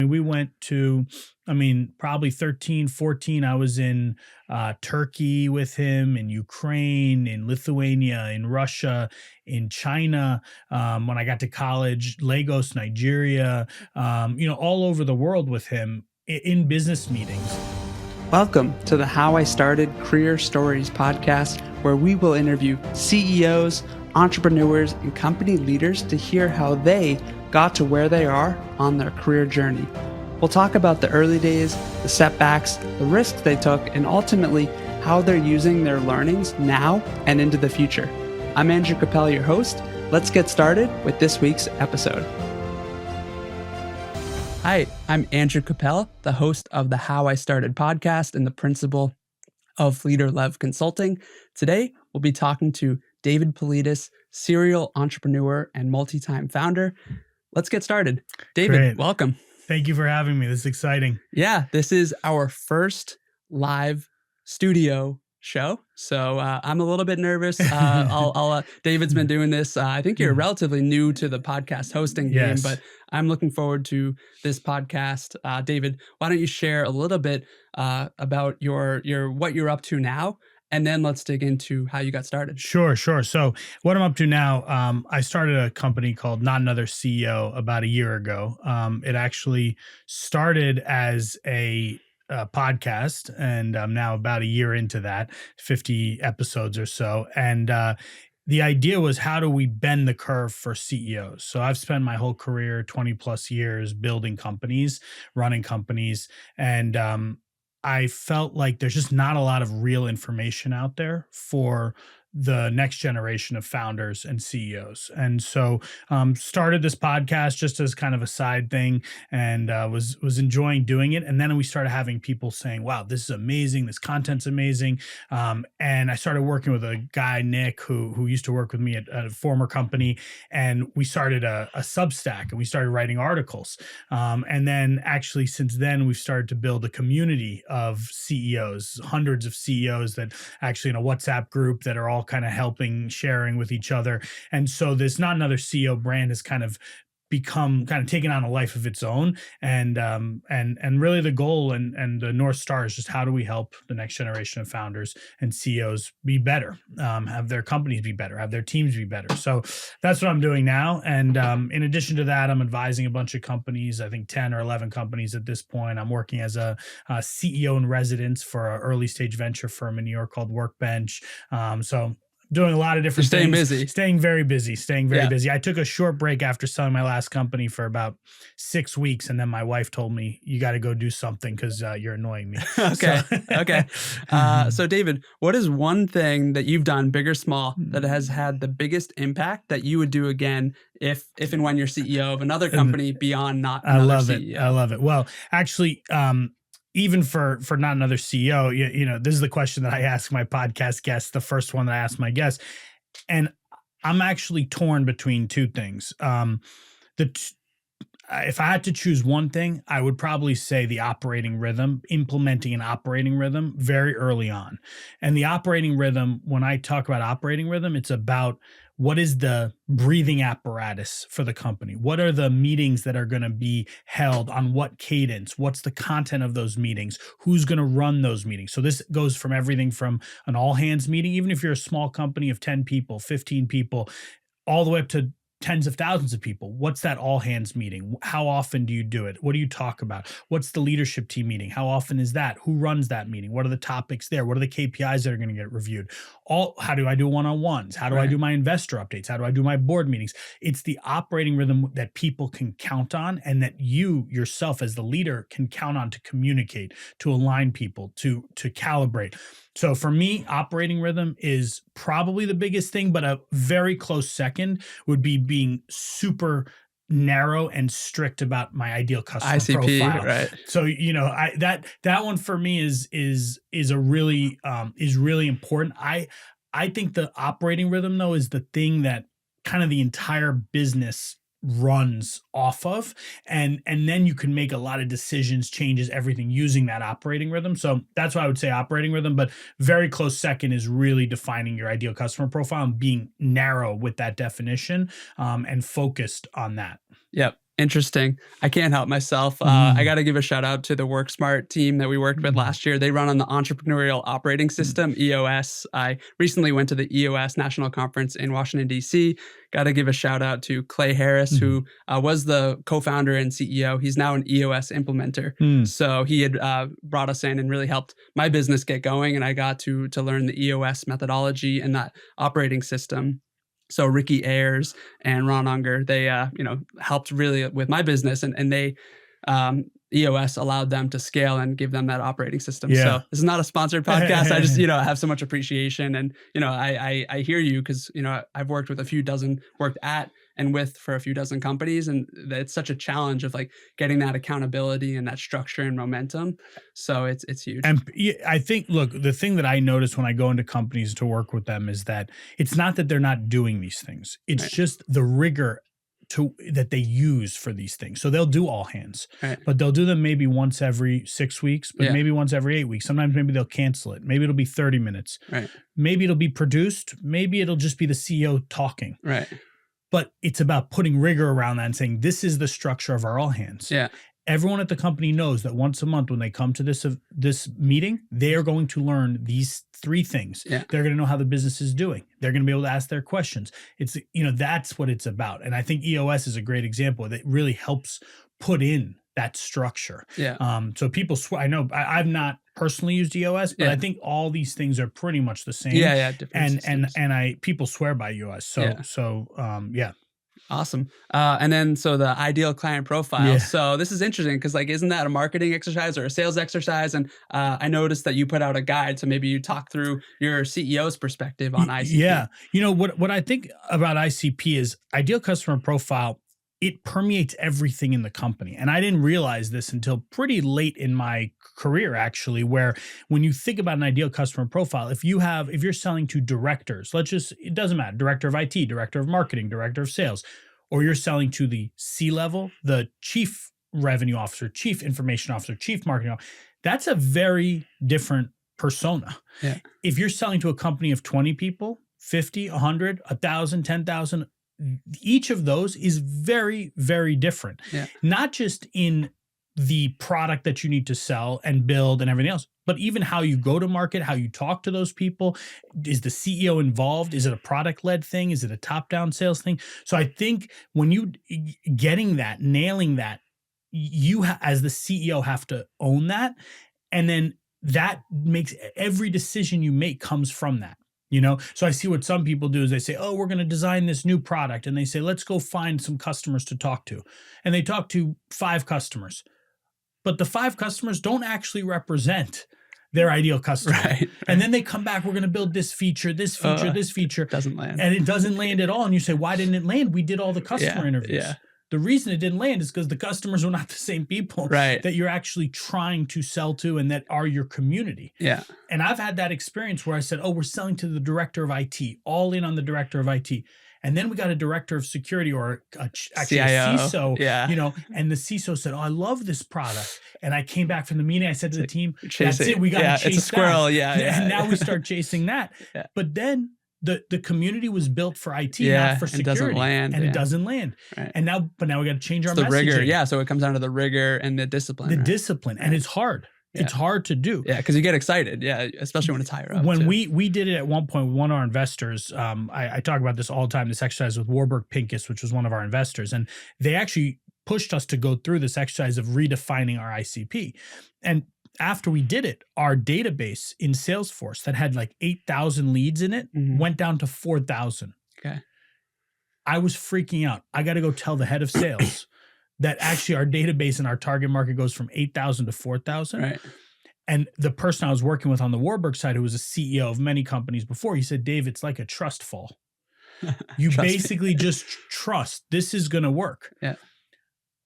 we went to, probably 13, 14, I was in Turkey with him, in Ukraine, in Lithuania, in Russia, in China. When I got to college, Lagos, Nigeria, all over the world with him in business meetings. Welcome to the How I Started Career Stories podcast, where we will interview CEOs, entrepreneurs, and company leaders to hear how they got to where they are on their career journey. We'll talk about the early days, the setbacks, the risks they took, and ultimately how they're using their learnings now and into the future. I'm Andrew Kappel, your host. Let's get started with this week's episode. Hi, I'm Andrew Kappel, the host of the How I Started podcast and the principal of Leader Lev Consulting. Today, we'll be talking to David Politis, serial entrepreneur and multi-time founder. Let's get started. David, Great. Welcome. Thank you for having me. This is exciting. Yeah, this is our first live studio show. So I'm a little bit nervous. David's been doing this. I think you're relatively new to the podcast hosting game, but I'm looking forward to this podcast. David, why don't you share a little bit about your what you're up to now? And then let's dig into how you got started. Sure. So what I'm up to now, I started a company called Not Another CEO about a year ago. It actually started as a podcast, and I'm now about a year into that, 50 episodes or so. And the idea was, how do we bend the curve for CEOs? So I've spent my whole career, 20 plus years, building companies, running companies, and I felt like there's just not a lot of real information out there for the next generation of founders and CEOs. And so started this podcast just as kind of a side thing, and was enjoying doing it. And then we started having people saying, wow, this is amazing. This content's amazing. And I started working with a guy, Nick, who used to work with me at a former company. And we started a Substack, and we started writing articles. And then actually since then, we've started to build a community of CEOs, hundreds of CEOs that actually in a WhatsApp group that are all kind of helping, sharing with each other. And so this Not Another CEO brand has kind of taken on a life of its own. And really the goal and the North Star is just, how do we help the next generation of founders and CEOs be better, have their companies be better, have their teams be better. So that's what I'm doing now. And in addition to that, I'm advising a bunch of companies, I think 10 or 11 companies at this point. I'm working as a CEO in residence for an early stage venture firm in New York called Workbench. So doing a lot of different things. Staying very busy. I took a short break after selling my last company for about 6 weeks. And then my wife told me, you got to go do something because you're annoying me. Okay. So David, what is one thing that you've done, big or small, that has had the biggest impact that you would do again if and when you're CEO of another company beyond Not Another CEO? I love it. Well, actually, even for Not Another CEO, this is the question that I ask my podcast guests, the first one that I ask my guests. And I'm actually torn between two things. If I had to choose one thing, I would probably say the operating rhythm, implementing an operating rhythm very early on. And the operating rhythm, when I talk about operating rhythm, it's about what is the breathing apparatus for the company? What are the meetings that are going to be held on what cadence? What's the content of those meetings? Who's going to run those meetings? So this goes from everything from an all hands meeting, even if you're a small company of 10 people, 15 people, all the way up to tens of thousands of people. What's that all hands meeting? How often do you do it? What do you talk about? What's the leadership team meeting? How often is that? Who runs that meeting? What are the topics there? What are the KPIs that are going to get reviewed? How do I do one-on-ones? How do I do my investor updates? How do I do my board meetings? It's the operating rhythm that people can count on, and that you yourself as the leader can count on to communicate, to align people, to calibrate. So for me, operating rhythm is probably the biggest thing, but a very close second would be being super narrow and strict about my ideal customer ICP, profile. Right. So, that one for me is really important. I think the operating rhythm, though, is the thing that kind of the entire business runs off of, and then you can make a lot of decisions, changes, everything using that operating rhythm. So that's why I would say operating rhythm, but very close second is really defining your ideal customer profile and being narrow with that definition, and focused on that. Yep. Interesting. I can't help myself. I got to give a shout out to the WorkSmart team that we worked with last year. They run on the Entrepreneurial Operating System, EOS. I recently went to the EOS National Conference in Washington, D.C. Got to give a shout out to Clay Harris, who was the co-founder and CEO. He's now an EOS implementer. So he had brought us in and really helped my business get going. And I got to learn the EOS methodology and that operating system. So Ricky Ayers and Ron Unger, they helped really with my business, and they EOS allowed them to scale and give them that operating system. Yeah. So this is not a sponsored podcast. I just have so much appreciation, and I hear you because I've worked with worked at and with for a few dozen companies, and it's such a challenge of like getting that accountability and that structure and momentum. So it's huge. And I think, look, the thing that I notice when I go into companies to work with them is that it's not that they're not doing these things. It's just the rigor that they use for these things. So they'll do all hands, but they'll do them maybe once every 6 weeks, but maybe once every 8 weeks. Sometimes maybe they'll cancel it. Maybe it'll be 30 minutes. Maybe it'll be produced. Maybe it'll just be the CEO talking. But it's about putting rigor around that and saying, this is the structure of our all hands. Everyone at the company knows that once a month when they come to this meeting, they are going to learn these 3 things. They're going to know how the business is doing. They're going to be able to ask their questions. It's, that's what it's about. And I think EOS is a great example that really helps put in that structure. So people swear, I know I've not personally used EOS, but I think all these things are pretty much the same. And people swear by EOS. So Awesome. And then, so the ideal client profile. So this is interesting because isn't that a marketing exercise or a sales exercise? And I noticed that you put out a guide. So maybe you talk through your CEO's perspective on ICP. What I think about ICP is ideal customer profile. It permeates everything in the company. And I didn't realize this until pretty late in my career, actually, where when you think about an ideal customer profile, if you're selling to directors, it doesn't matter, director of IT, director of marketing, director of sales, or you're selling to the C-level, the chief revenue officer, chief information officer, chief marketing officer, that's a very different persona. If you're selling to a company of 20 people, 50, 100, 1,000, 10,000, each of those is very, very different. Not just in the product that you need to sell and build and everything else, but even how you go to market, how you talk to those people. Is the CEO involved? Is it a product-led thing? Is it a top-down sales thing? So I think when you nailing that, you as the CEO have to own that. And then that makes every decision you make comes from that. So I see what some people do is they say, oh, we're going to design this new product. And they say, let's go find some customers to talk to. And they talk to 5 customers, but the 5 customers don't actually represent their ideal customer. And then they come back, we're going to build this feature, this feature. Doesn't land. And it doesn't land at all. And you say, why didn't it land? We did all the customer interviews. The reason it didn't land is because the customers are not the same people that you're actually trying to sell to and that are your community. And I've had that experience where I said, oh, we're selling to the director of IT, all in on the director of IT. And then we got a director of security or actually a CISO, and the CISO said, oh, I love this product. And I came back from the meeting. I said to the team, that's it. We got to chase it's a squirrel. that. And now we start chasing that. But then the community was built for IT, not for security. It doesn't land. And it doesn't land. And now we got to change our messaging. The rigor. So it comes down to the rigor and the discipline. Discipline. And it's hard. It's hard to do. Because you get excited. Especially when it's higher up. When we did it at one point with one of our investors, I talk about this all the time, this exercise with Warburg Pincus, which was one of our investors. And they actually pushed us to go through this exercise of redefining our ICP. And after we did it, our database in Salesforce that had like 8,000 leads in it went down to 4,000. I was freaking out. I got to go tell the head of sales that actually our database and our target market goes from 8,000 to 4,000. And the person I was working with on the Warburg side, who was a CEO of many companies before, he said, Dave, it's like a trust fall. You basically just trust this is going to work.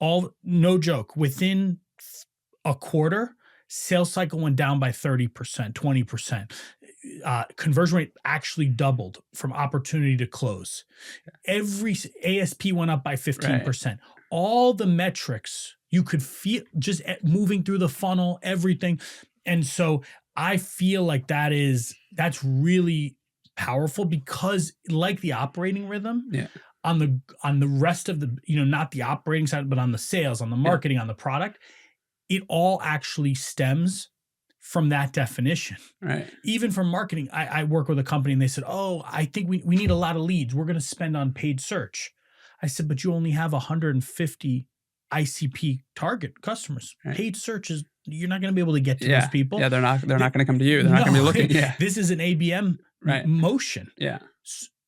No joke. Within a quarter, sales cycle went down by 30%, 20%. Conversion rate actually doubled from opportunity to close. Every ASP went up by 15%. All the metrics you could feel just moving through the funnel, everything. And so I feel like that's really powerful because like the operating rhythm, on the rest of the, not the operating side, but on the sales, on the marketing, on the product, it all actually stems from that definition. Right. Even from marketing, I work with a company and they said, oh, I think we need a lot of leads. We're going to spend on paid search. I said, but you only have 150 ICP target customers. Right. Paid search is, you're not going to be able to get to those people. Yeah, they're not going to come to you. They're not going to be looking. Yeah. This is an ABM motion. Yeah.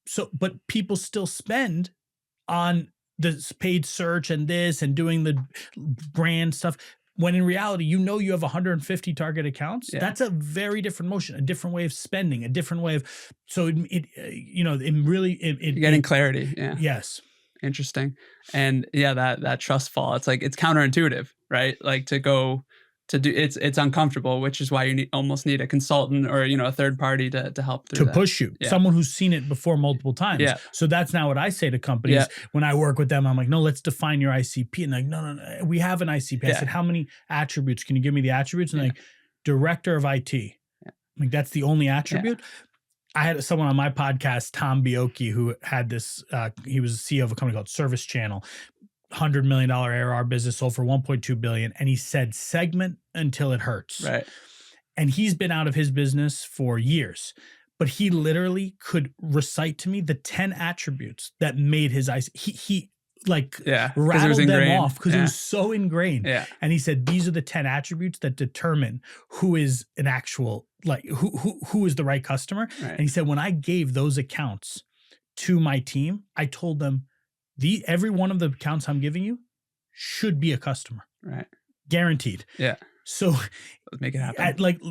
So, but people still spend on the paid search and this and doing the brand stuff. When in reality, you have 150 target accounts. Yeah. That's a very different motion, a different way of spending, a different way of. So you're getting clarity. Yeah. Yes. Interesting. And yeah, that trust fall. It's like it's counterintuitive, right? Like to go to do it's uncomfortable, which is why you almost need a consultant or a third party to help through to push you. Yeah. Someone who's seen it before multiple times. Yeah. So that's now what I say to companies when I work with them. I'm like, no, let's define your ICP. And like, no, we have an ICP. I said, how many attributes? Can you give me the attributes? And like, director of IT. Like that's the only attribute. I had someone on my podcast, Tom Biocchi, who had this. He was the CEO of a company called Service Channel. $100 million ARR business, sold for $1.2 billion. And he said, segment until it hurts. Right. And he's been out of his business for years, but he literally could recite to me the 10 attributes that made his eyes. He rattled them off because it was so ingrained. Yeah. And he said, these are the 10 attributes that determine who is an actual, who is the right customer. Right. And he said, when I gave those accounts to my team, I told them, every one of the accounts I'm giving you should be a customer. Right. Guaranteed. Yeah. So let's make it happen.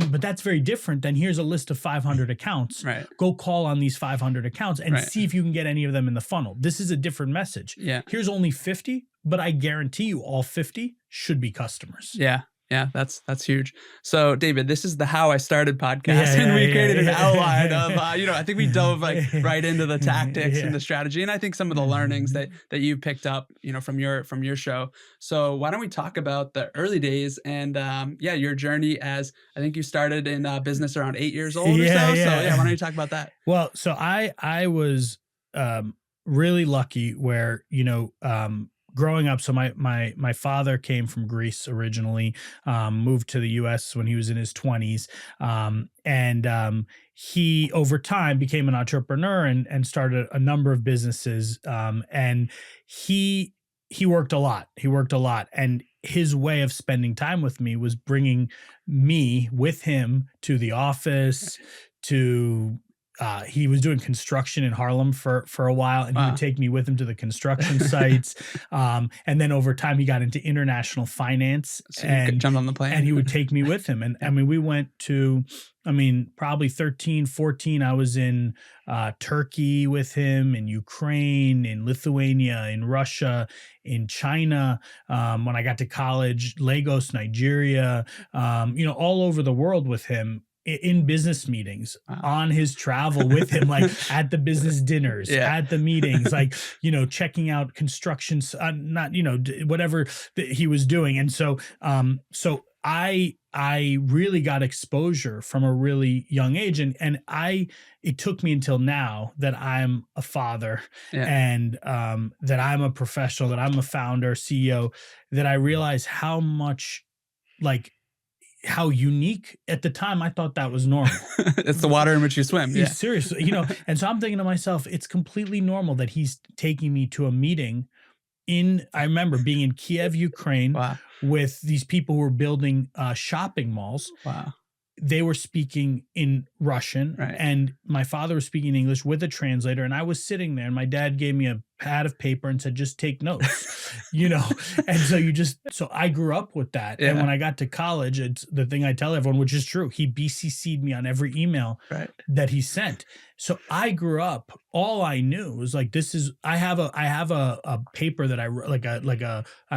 But that's very different than here's a list of 500 accounts. Right. Go call on these 500 accounts and see if you can get any of them in the funnel. This is a different message. Yeah. Here's only 50, but I guarantee you all 50 should be customers. Yeah. Yeah, that's huge. So, David, this is the How I Started podcast, and we created an outline of, I think we dove right into the tactics and the strategy, and I think some of the learnings that you picked up, from your show. So, why don't we talk about the early days and your journey as I think you started in business around 8 years old or so. So, why don't you talk about that? Well, so I was really lucky where growing up, so my father came from Greece originally, moved to the U.S. when he was in his 20s, and he over time became an entrepreneur and started a number of businesses. And he worked a lot. And his way of spending time with me was bringing me with him to the office, he was doing construction in Harlem for a while, and he would take me with him to the construction sites. And then over time, he got into international finance and jumped on the plane. And he would take me with him. And I mean, we went to, probably 13, 14. I was in Turkey with him, in Ukraine, in Lithuania, in Russia, in China. When I got to college, Lagos, Nigeria, all over the world with him. In business meetings, on his travel with him, like at the business dinners, at the meetings, checking out constructions, whatever he was doing. And so I really got exposure from a really young age, and it took me until now that I'm a father and that I'm a professional, that I'm a founder, CEO, that I realize how much how unique. At the time, I thought that was normal. It's the water in which you swim. Yeah. Seriously, and so I'm thinking to myself, it's completely normal that he's taking me to a meeting I remember being in Kiev, Ukraine, with these people who were building shopping malls. Wow. They were speaking in Russian, and my father was speaking English with a translator, and I was sitting there, and my dad gave me a pad of paper and said, just take notes, and so I grew up with that. And when I got to college, it's the thing I tell everyone, which is true. He BCC'd me on every email that he sent. So I grew up, all I knew was I have a paper that I wrote, I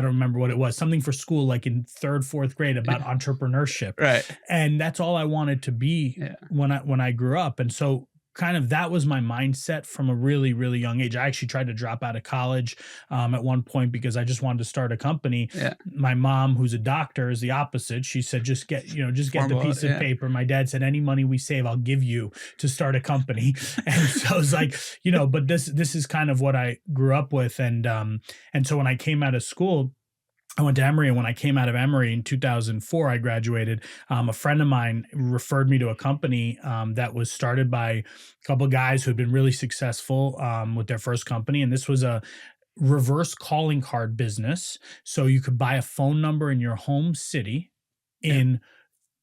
don't remember what it was, something for school, like in 3rd, 4th grade about entrepreneurship. Right. And that's all I wanted to be when I grew up. And so kind of that was my mindset from a really, really young age. I actually tried to drop out of college at one point because I just wanted to start a company. Yeah. My mom, who's a doctor, is the opposite. She said, just get the piece of paper. My dad said, any money we save, I'll give you to start a company. And so I was like, but this is kind of what I grew up with. And so when I came out of school, I went to Emory, and when I came out of Emory in 2004, I graduated. A friend of mine referred me to a company that was started by a couple of guys who had been really successful with their first company. And this was a reverse calling card business. So you could buy a phone number in your home city in,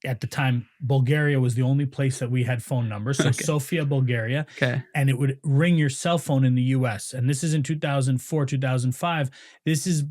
at the time, Bulgaria was the only place that we had phone numbers. So Sofia, Bulgaria. Okay. And it would ring your cell phone in the US. And this is in 2004, 2005. This is,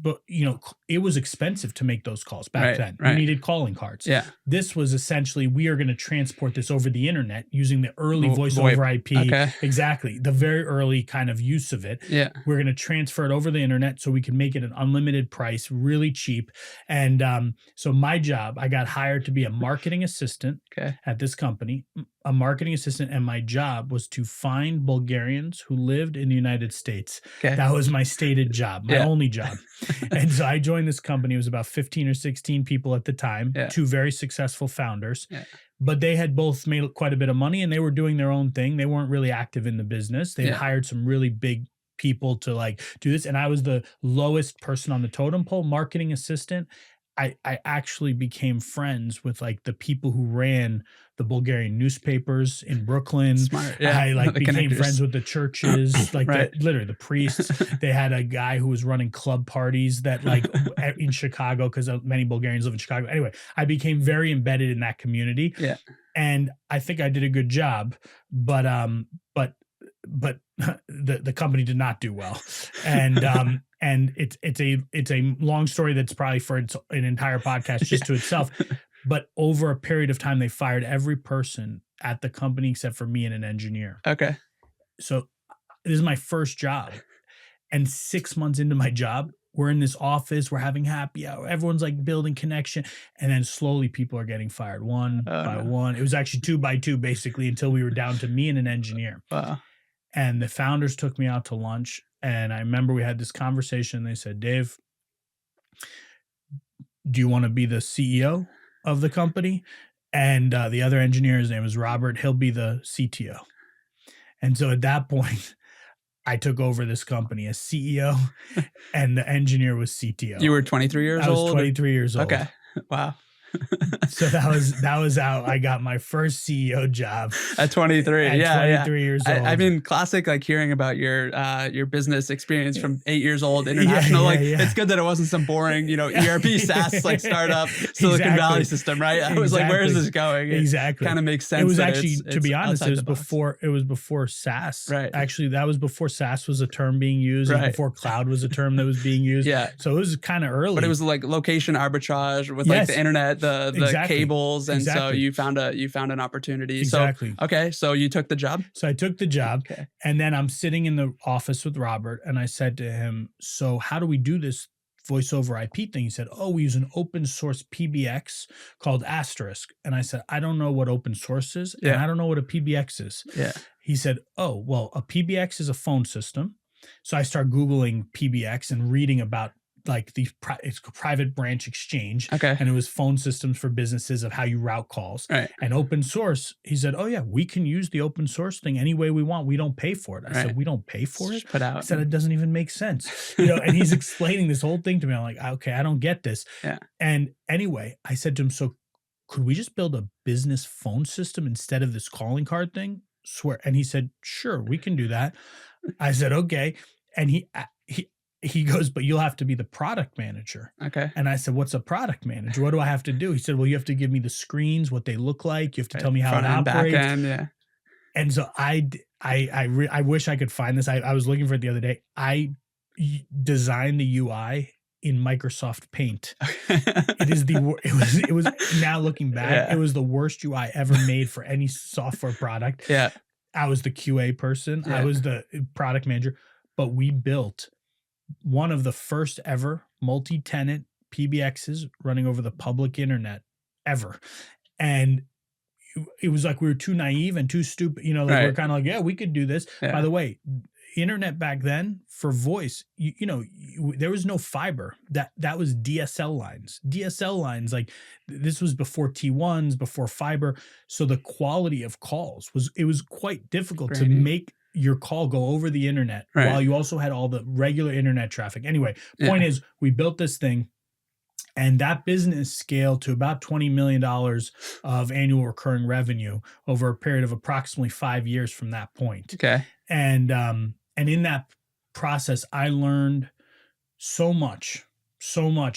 it was expensive to make those calls back then. You needed calling cards. Yeah. This was essentially, we are going to transport this over the internet using the early voice over IP. Okay. Exactly. The very early kind of use of it. Yeah. We're going to transfer it over the internet so we can make it an unlimited price, really cheap. And so my job, I got hired to be a marketing assistant at this company, a marketing assistant. And my job was to find Bulgarians who lived in the United States. That was my stated job, my only job. And so I joined this company. It was about 15 or 16 people at the time, two very successful founders. But they had both made quite a bit of money and they were doing their own thing. They weren't really active in the business. They had hired some really big people to like do this. And I was the lowest person on the totem pole, marketing assistant. I actually became friends with like the people who ran the Bulgarian newspapers in Brooklyn. Smart. Yeah. I like became friends with the churches, like literally the priests. They had a guy who was running club parties that like in Chicago, because many Bulgarians live in Chicago. Anyway, I became very embedded in that community. Yeah. And I think I did a good job, but the company did not do well. And and it's a long story that's probably for an entire podcast just to itself. But over a period of time, they fired every person at the company except for me and an engineer. Okay. So this is my first job. And 6 months into my job, we're in this office, we're having happy hour. Everyone's like building connection. And then slowly people are getting fired one by one. It was actually 2 by 2, basically, until we were down to me and an engineer. Wow. And the founders took me out to lunch. And I remember we had this conversation. They said, Dave, do you want to be the CEO of the company? And the other engineer, his name is Robert, he'll be the CTO. And so at that point, I took over this company as CEO and the engineer was CTO. You were 23 years old? I was 23 years old. Okay. Wow. So that was how I got my first CEO job at 23. At 23 years old. I mean, classic, like hearing about your business experience from 8 years old, international. It's good that it wasn't some boring, ERP SaaS like startup Silicon Valley system, right? I was like, where is this going? It kind of makes sense. It was actually, to be honest, it was before SaaS. Right. Actually, that was before SaaS was a term being used. Right. Before cloud was a term that was being used. Yeah. So it was kind of early. But it was like location arbitrage with like the internet. The cables, and so you found an opportunity. Exactly. So okay, so you took the job. So I took the job, and then I'm sitting in the office with Robert, and I said to him, "So how do we do this voice over IP thing?" He said, "Oh, we use an open source PBX called Asterisk." And I said, "I don't know what open source is, and I don't know what a PBX is." Yeah. He said, "Oh, well, a PBX is a phone system." So I started Googling PBX and reading about like it's private branch exchange. And it was phone systems for businesses of how you route calls. Right. And open source, he said, "Oh yeah, we can use the open source thing any way we want. We don't pay for it." I said, "We don't pay for it?" Put out. I said, "It doesn't even make sense." And he's explaining this whole thing to me. I'm like, okay, I don't get this. Yeah. And anyway, I said to him, "So could we just build a business phone system instead of this calling card thing?" Swear. And he said, "Sure, we can do that." I said, "Okay." And he goes, "But you'll have to be the product manager." Okay. And I said, "What's a product manager? What do I have to do?" He said, "Well, you have to give me the screens, what they look like. You have to tell me how it operates." Back end, yeah. And so I wish I could find this. I was looking for it the other day. I designed the UI in Microsoft Paint. It was now looking back, it was the worst UI ever made for any software product. Yeah. I was the QA person. I was the product manager, but we built one of the first ever multi-tenant PBXs running over the public internet ever. And it was like we were too naive and too stupid. Like we're Right. kind of like, yeah, we could do this. By Yeah. the way, internet back then for voice, there was no fiber. That was DSL lines. DSL lines, like this was before T1s, before fiber. So the quality of calls was quite difficult to Grainy. make your call go over the internet Right. while you also had all the regular internet traffic. Anyway, point Yeah. is, we built this thing. And that business scaled to about $20 million of annual recurring revenue over a period of approximately 5 years from that point. Okay. And in that process, I learned so much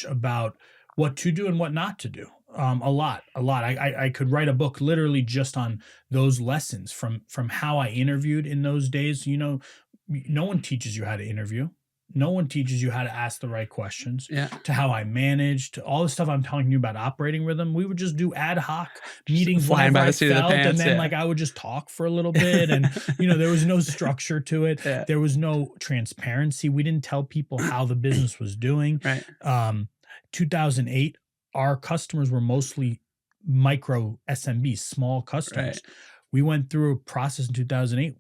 about what to do and what not to do. A lot. I could write a book literally just on those lessons from how I interviewed in those days. No one teaches you how to interview. No one teaches you how to ask the right questions, Yeah. to how I managed, to all the stuff I'm telling you about operating rhythm. We would just do ad hoc meetings flying whenever by the I seat of the felt, and pants, then yeah. like I would just talk for a little bit, and there was no structure to it. Yeah. There was no transparency. We didn't tell people how the business was doing. Right. 2008, our customers were mostly micro SMBs, small customers. Right. We went through a process in 2008.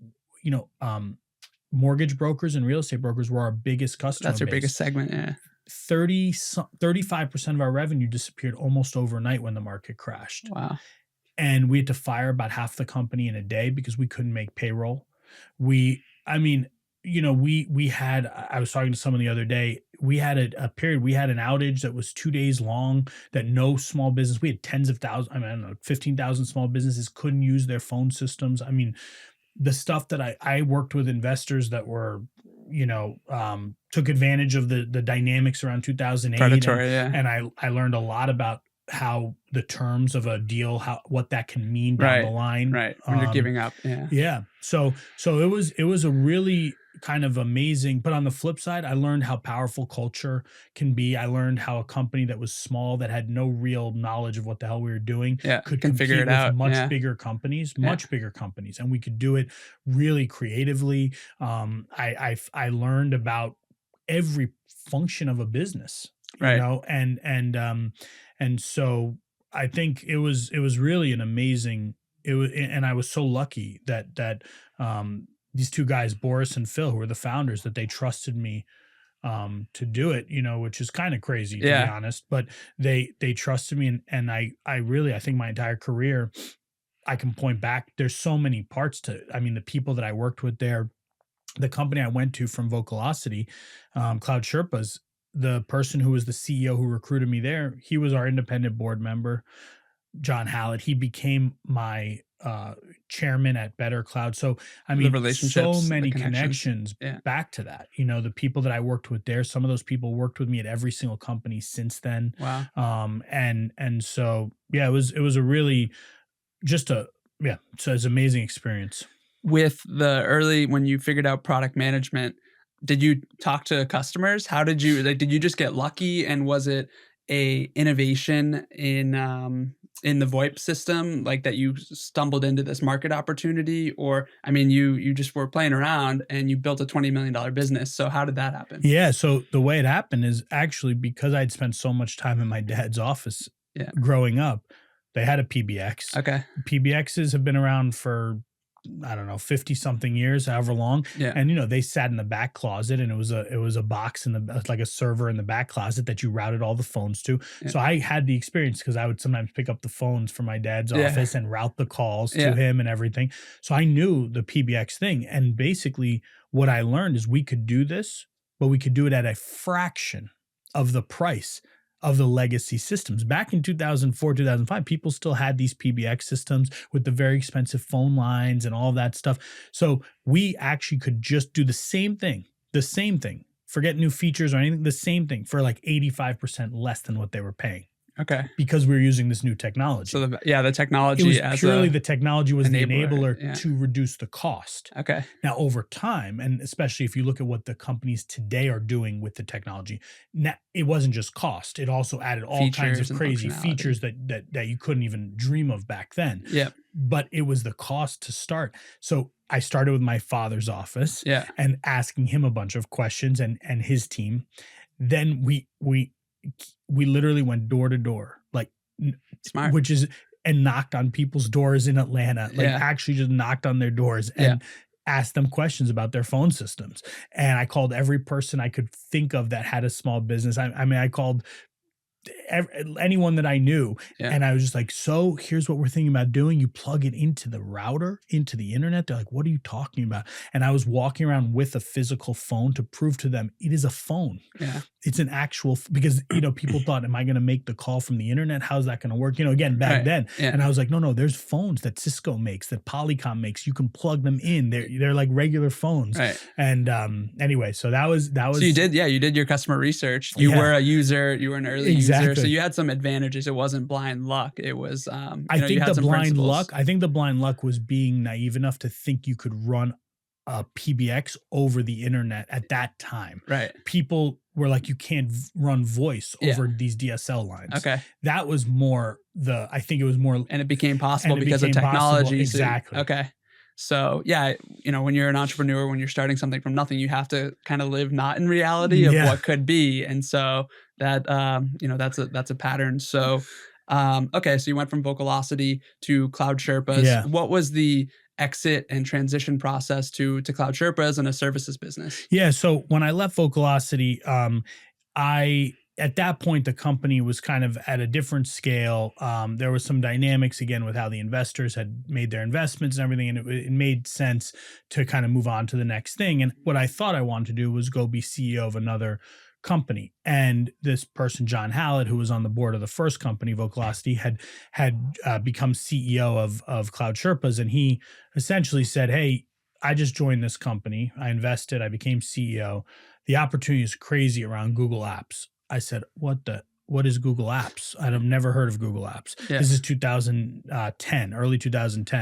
Mortgage brokers and real estate brokers were our biggest customer. That's your base. biggest segment. Yeah. 35% of our revenue disappeared almost overnight when the market crashed. Wow. And we had to fire about half the company in a day because we couldn't make payroll. We had, I was talking to someone the other day, we had a period, we had an outage that was 2 days long that no small business, we had tens of thousands, I don't know, 15,000 small businesses couldn't use their phone systems. I mean, the stuff that I worked with investors that were, took advantage of the dynamics around 2008. Predatory, yeah. And I learned a lot about how the terms of a deal, what that can mean down the line. Right. When you're giving up. Yeah. Yeah. So it was a really kind of amazing, but on the flip side, I learned how powerful culture can be. I learned how a company that was small, that had no real knowledge of what the hell we were doing, could compete figure it with out. much bigger companies, and we could do it really creatively. I learned about every function of a business, Right. And so I think it was really an amazing. And I was so lucky that these two guys, Boris and Phil, who were the founders, that they trusted me to do it, which is kind of crazy to be honest, but they trusted me. And I think my entire career, I can point back, there's so many parts to it. I mean, the people that I worked with there, the company I went to from Vocalocity, Cloud Sherpas, the person who was the CEO who recruited me there, he was our independent board member, John Hallett. He became my chairman at BetterCloud. So, I mean, so many connections back to that. The people that I worked with there, some of those people worked with me at every single company since then. Wow. And so, yeah, it was a really so it's an amazing experience. With the early, when you figured out product management, did you talk to customers? How did you, did you just get lucky? And was it a innovation in the VoIP system, like that you stumbled into this market opportunity? Or, I mean, you just were playing around and you built a $20 million business. So how did that happen? Yeah. So the way it happened is actually because I'd spent so much time in my dad's office growing up, they had a PBX. Okay. PBXs have been around for, I don't know, 50 something years, however long. Yeah. And, they sat in the back closet, and it was a box like a server in the back closet that you routed all the phones to. Yeah. So I had the experience because I would sometimes pick up the phones from my dad's office and route the calls to him and everything. So I knew the PBX thing. And basically what I learned is we could do this, but we could do it at a fraction of the price of the legacy systems. Back in 2004, 2005, people still had these PBX systems with the very expensive phone lines and all that stuff. So we actually could just do the same thing, forget new features or anything, the same thing for like 85% less than what they were paying. Okay. Because we were using this new technology. So the technology, it was purely the technology was the enabler to reduce the cost. Okay. Now over time, and especially if you look at what the companies today are doing with the technology, now it wasn't just cost. It also added all kinds of crazy features that you couldn't even dream of back then. Yeah. But it was the cost to start. So I started with my father's office and asking him a bunch of questions and his team. Then we literally went door to door, like, smart, which is and knocked on people's doors in Atlanta, like Yeah. actually just knocked on their doors Yeah. and asked them questions about their phone systems. And I called every person I could think of that had a small business. I mean, I called anyone that I knew. Yeah. And I was just like, so here's what we're thinking about doing. You plug it into the router, into the internet. They're like, what are you talking about? And I was walking around with a physical phone to prove to them it is a phone. Yeah. It's an actual, because, you know, people thought, am I going to make the call from the internet? How's that going to work? You know, again, back then. Yeah. And I was like, no, there's phones that Cisco makes, that Polycom makes. You can plug them in. They're like regular phones. Right. And anyway, so that was. So you did your customer research. You were a user, you were an early user. So you had some advantages. It wasn't blind luck. It was, I think the blind luck was being naive enough to think you could run a PBX over the internet at that time. Right. People were like, you can't run voice over these DSL lines. Okay. That was more I think it was more. And it became possible because of technology. Exactly. So, okay. So yeah, you know, when you're an entrepreneur, when you're starting something from nothing, you have to kind of live not in reality of what could be. And so that, you know, that's a pattern. So, okay. So you went from Vocalocity to Cloud Sherpas. Yeah. What was the exit and transition process to Cloud Sherpas and a services business? Yeah. So when I left Vocalocity, at that point, the company was kind of at a different scale. There was some dynamics again with how the investors had made their investments and everything, and it made sense to kind of move on to the next thing. And what I thought I wanted to do was go be CEO of another company. And this person, John Hallett, who was on the board of the first company, Vocalocity, had become CEO of Cloud Sherpas, and he essentially said, "Hey, I just joined this company. I invested. I became CEO. The opportunity is crazy around Google Apps." I said, what is Google Apps? I've never heard of Google Apps. Yeah. This is 2010, early 2010.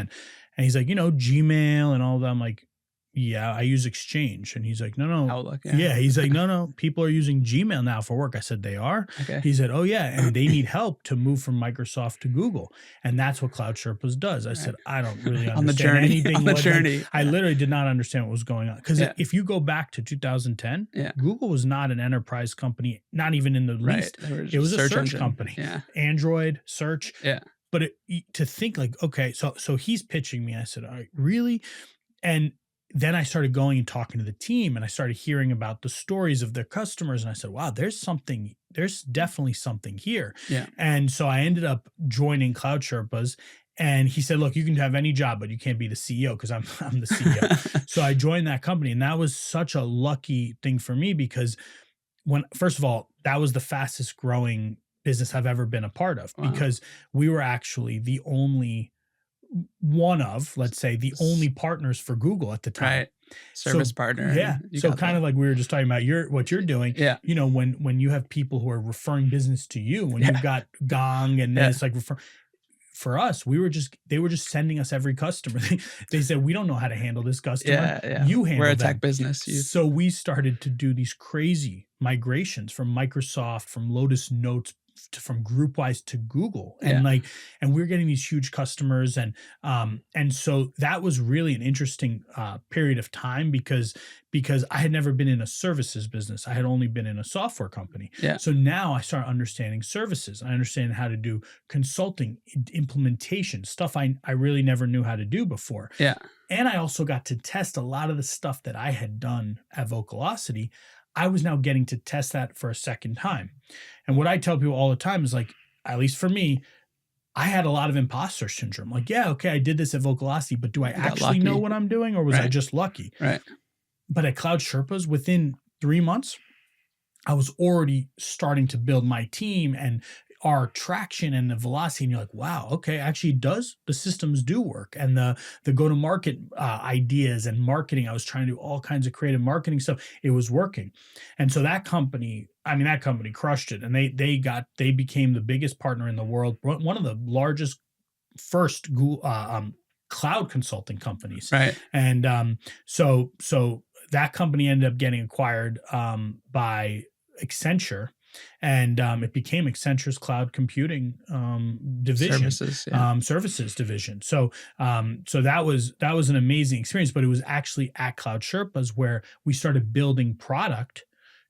And he's like, you know, Gmail and all that. I'm like, yeah, I use Exchange. And he's like, no. Outlook, yeah. He's like, no, people are using Gmail now for work. I said, they are? Okay. He said, oh yeah. And they need help to move from Microsoft to Google. And that's what Cloud Sherpas does. I said, I don't really understand anything. On the journey. I literally did not understand what was going on. Because if you go back to 2010, Google was not an enterprise company, not even in the least. It was a search company. Yeah. Android, search. Yeah. But to think like, okay, so he's pitching me. I said, all right, really? And then I started going and talking to the team, and I started hearing about the stories of their customers. And I said, wow, there's definitely something here. Yeah. And so I ended up joining Cloud Sherpas, and he said, look, you can have any job, but you can't be the CEO, because I'm the CEO. So I joined that company, and that was such a lucky thing for me, because first of all, that was the fastest growing business I've ever been a part of. Wow. Because we were actually the only only partners for Google at the time. Right. Service partner. Yeah. So kind of like we were just talking about what you're doing. Yeah. You know, when you have people who are referring business to you, when you've got Gong and it's like for us, they were just sending us every customer. They said, we don't know how to handle this customer. Yeah. You handle We're a them. tech business. So we started to do these crazy migrations from Microsoft, from Lotus Notes, from GroupWise to Google, and and we're getting these huge customers, and so that was really an interesting period of time, because I had never been in a services business. I had only been in a software company. Yeah. So now I start understanding services. I understand how to do consulting, implementation, stuff I really never knew how to do before. Yeah. And I also got to test a lot of the stuff that I had done at Vocalocity. I was now getting to test that for a second time. And what I tell people all the time is, like, at least for me, I had a lot of imposter syndrome. Like, yeah, okay, I did this at Vocalocity, but do I actually know what I'm doing, or was I just lucky? Right. But at Cloud Sherpas, within 3 months, I was already starting to build my team and our traction and the velocity, and you're like, wow, okay, actually the systems do work, and the go-to-market ideas and marketing, I was trying to do all kinds of creative marketing stuff. It was working. And so that company crushed it, and they became the biggest partner in the world, one of the largest first cloud consulting companies. Right. And so that company ended up getting acquired by Accenture. And it became Accenture's cloud computing division, services division. So that was an amazing experience. But it was actually at Cloud Sherpas where we started building product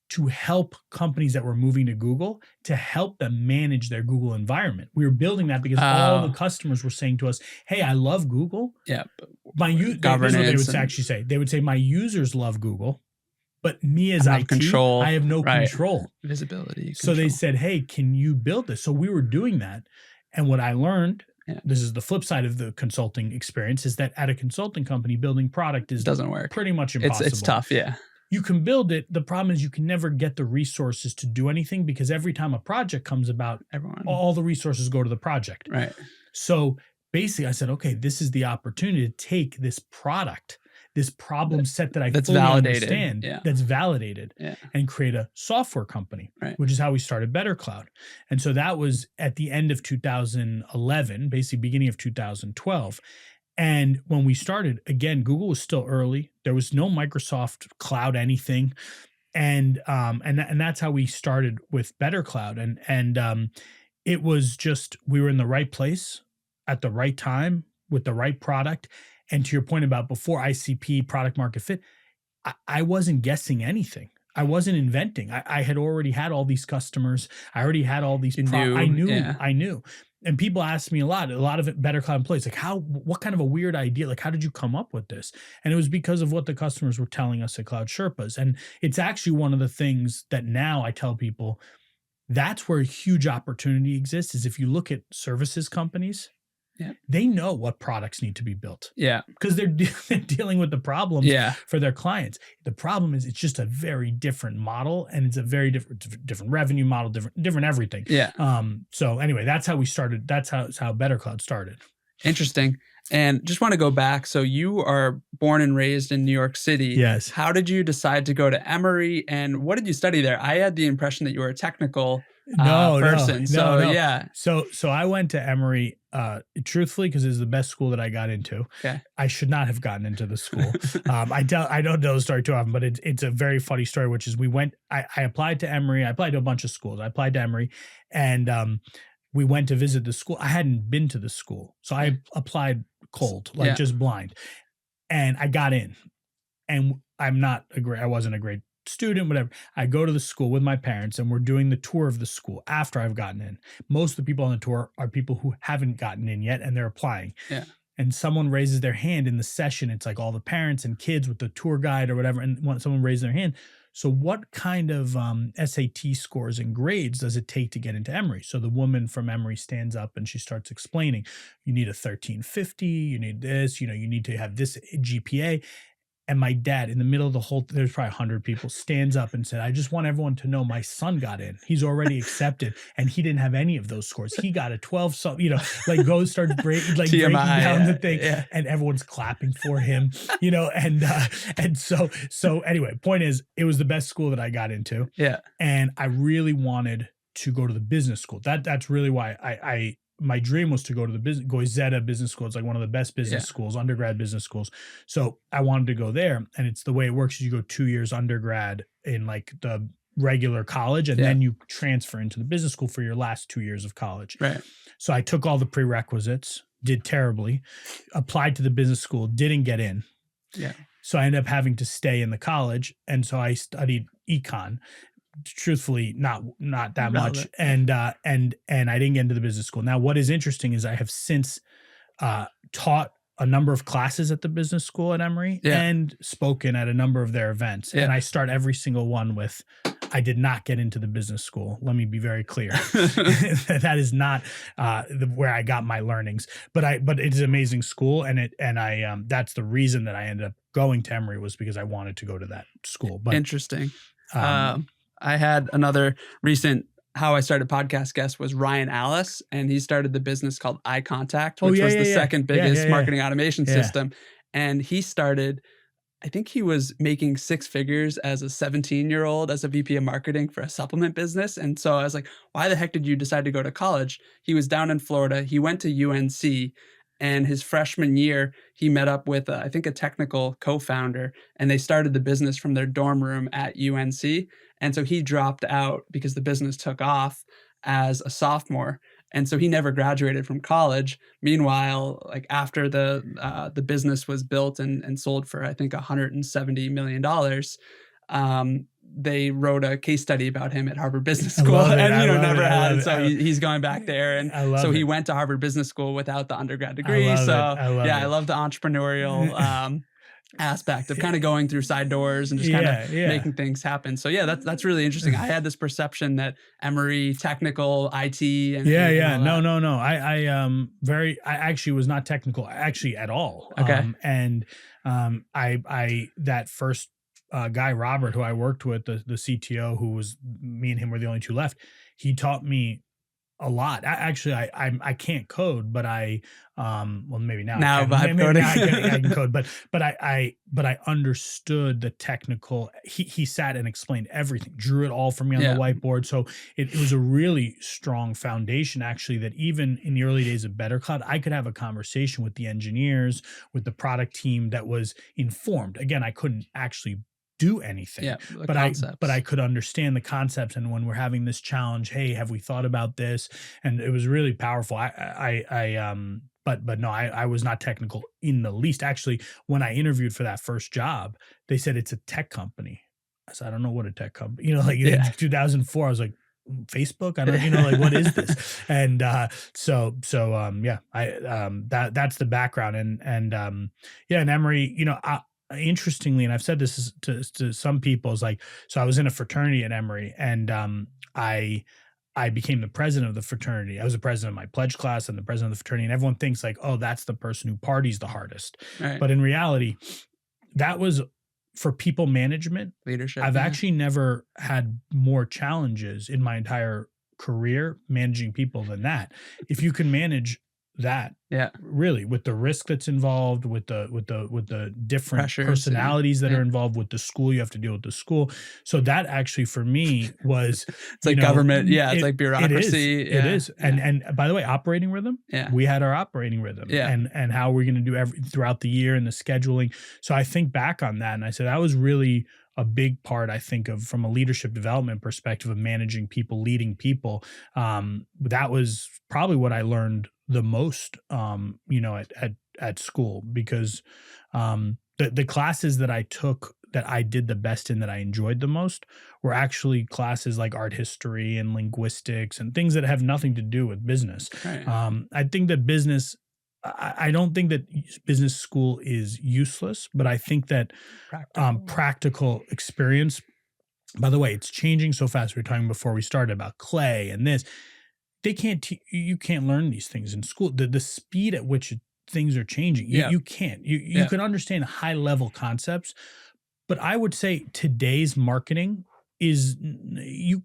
to help companies that were moving to Google to help them manage their Google environment. We were building that because all the customers were saying to us, hey, I love Google. Yeah. This is what they would actually say. They would say, my users love Google, but me as IT, control. I have no control. Visibility. So they said, hey, can you build this? So we were doing that. And what I learned, this is the flip side of the consulting experience, is that at a consulting company, building product doesn't work. Pretty much impossible. It's tough, yeah. You can build it. The problem is you can never get the resources to do anything because every time a project comes about, all the resources go to the project. Right. So basically I said, okay, this is the opportunity to take this product, this problem set that that's fully validated, understand, that's validated, and create a software company, which is how we started BetterCloud. And so that was at the end of 2011, basically beginning of 2012. And when we started, again, Google was still early. There was no Microsoft Cloud anything. And that's how we started with BetterCloud. And it was just, we were in the right place at the right time with the right product. And to your point about before ICP, product market fit, I wasn't guessing anything. I wasn't inventing. I had already had all these customers. I already had all these. I knew. And people ask me a lot of BetterCloud employees, like, what kind of a weird idea? Like, how did you come up with this? And it was because of what the customers were telling us at Cloud Sherpas. And it's actually one of the things that now I tell people, that's where a huge opportunity exists, is if you look at services companies, they know what products need to be built. Yeah. Because they're dealing with the problems for their clients. The problem is it's just a very different model, and it's a very different revenue model, different everything. Yeah. So anyway, that's how we started. That's how BetterCloud started. Interesting. And just want to go back. So you are born and raised in New York City. Yes. How did you decide to go to Emory, and what did you study there? I had the impression that you were a technical person. No. So I went to Emory, truthfully, because it's the best school that I got into. Okay. I should not have gotten into the school. I don't tell the story too often, but it's a very funny story, which is I applied to Emory. I applied to a bunch of schools. I applied to Emory, and we went to visit the school. I hadn't been to the school, so I applied cold, just blind, and I got in. And I wasn't a great student, whatever. I go to the school with my parents, and we're doing the tour of the school after I've gotten in. Most of the people on the tour are people who haven't gotten in yet, and they're applying. Yeah. And someone raises their hand in the session. It's like all the parents and kids with the tour guide or whatever. And someone raises their hand. So what kind of SAT scores and grades does it take to get into Emory? So the woman from Emory stands up and she starts explaining, you need a 1350, you need this, you need to have this GPA. And my dad, in the middle of there's probably 100 people, stands up and said, I just want everyone to know my son got in. He's already accepted, and he didn't have any of those scores. He got a 12, starts breaking down the thing, and everyone's clapping for him, and so anyway, point is, it was the best school that I got into. Yeah. And I really wanted to go to the business school. That's really why my dream was to go to the Goizeta Business School. It's like one of the best business schools, undergrad business schools. So I wanted to go there. And it's the way it works is you go 2 years undergrad in like the regular college, and then you transfer into the business school for your last 2 years of college. Right. So I took all the prerequisites, did terribly, applied to the business school, didn't get in. Yeah. So I ended up having to stay in the college. And so I studied econ. Truthfully, not that much, and I didn't get into the business school. Now, what is interesting is I have since taught a number of classes at the business school at Emory and spoken at a number of their events. And I start every single one with, I did not get into the business school. Let me be very clear. That is not where I got my learnings. But it's an amazing school, and that's the reason that I ended up going to Emory, was because I wanted to go to that school. But interesting. I had another recent How I Started podcast guest was Ryan Alice, and he started the business called Eye Contact, which was the second biggest marketing automation system. And he started, I think he was making six figures as a 17-year-old as a VP of marketing for a supplement business. And so I was like, why the heck did you decide to go to college? He was down in Florida. He went to UNC. And his freshman year, he met up with, I think, a technical co-founder, and they started the business from their dorm room at UNC. And so he dropped out because the business took off as a sophomore. And so he never graduated from college. Meanwhile, like after the business was built and sold for, I think, $170 million, they wrote a case study about him at Harvard Business I School, love it. and I love never it. I had. love it. So he's going back there, and I love so he it. went to Harvard Business School without the undergrad I degree. love So it. I love yeah, it. I love the entrepreneurial aspect of kind of going through side doors and just kind of Yeah. making things happen. So yeah, that's really interesting. I had this perception that Emory, technical, IT, and and all that. No. I actually was not technical actually at all. Okay. I that first guy, Robert, who I worked with, the CTO, who was, me and him were the only two left. He taught me a lot. I can't code, but well, maybe now I can. Vibe Maybe coding. now I can code, but I understood the technical. He sat and explained everything, drew it all for me on the whiteboard. So it was a really strong foundation, actually, that even in the early days of BetterCloud, I could have a conversation with the engineers, with the product team that was informed. Again, I couldn't actually do anything, but I could understand the concepts. And when we're having this challenge, hey, have we thought about this? And it was really powerful. But no, I was not technical in the least. Actually, when I interviewed for that first job, they said it's a tech company. I said, I don't know what a tech company, in 2004, I was like, Facebook? I don't, like, what is this? And that's the background. And Emory, interestingly, and I've said this to some people, is like, so I was in a fraternity at Emory, and I became the president of the fraternity. I was the president of my pledge class and the president of the fraternity, and everyone thinks like, oh, that's the person who parties the hardest. Right. But in reality, that was for people management, leadership. I've actually never had more challenges in my entire career managing people than that. If you can manage that, really, with the risk that's involved, with the different pressures, personalities that are involved, with the school, you have to deal with the school. So that actually for me was it's like government, it's like bureaucracy. It is. And by the way, operating rhythm, we had our operating rhythm, and how we're going to do throughout the year and the scheduling. So I think back on that and I said that was really a big part, I think, of from a leadership development perspective of managing people, leading people. That was probably what I learned the most, at school, because the classes that I took that I did the best in, that I enjoyed the most, were actually classes like art history and linguistics and things that have nothing to do with business. Right. I think that I don't think that business school is useless, but I think that practical experience, by the way, it's changing so fast. We were talking before we started about clay and this. You can't learn these things in school. The speed at which things are changing, you can't. You can understand high level concepts, but I would say today's marketing is you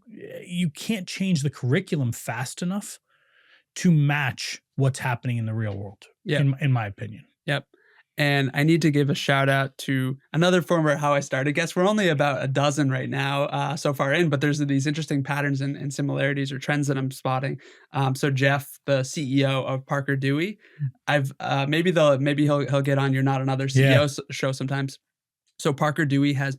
can't change the curriculum fast enough to match what's happening in the real world, in my opinion. Yep. And I need to give a shout out to another former How I Started guest. We're only about a dozen right now so far in, but there's these interesting patterns and similarities or trends that I'm spotting. So Jeff, the CEO of Parker Dewey, maybe he'll get on You're Not Another CEO show sometimes. So Parker Dewey has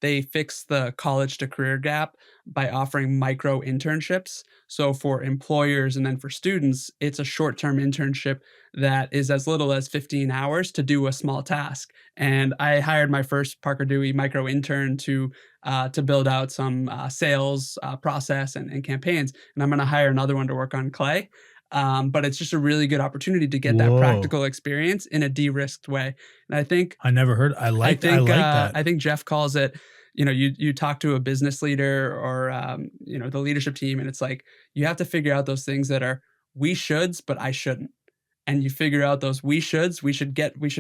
they fix the college to career gap by offering micro internships. So for employers and then for students, it's a short-term internship that is as little as 15 hours to do a small task. And I hired my first Parker Dewey micro intern to build out some sales process and campaigns. And I'm going to hire another one to work on clay. But it's just a really good opportunity to get that practical experience in a de-risked way. And I think I never heard. I like that. I think Jeff calls it, you talk to a business leader or, the leadership team, and it's like, you have to figure out those things that are we shoulds, but I shouldn't. And you figure out those we shoulds. We should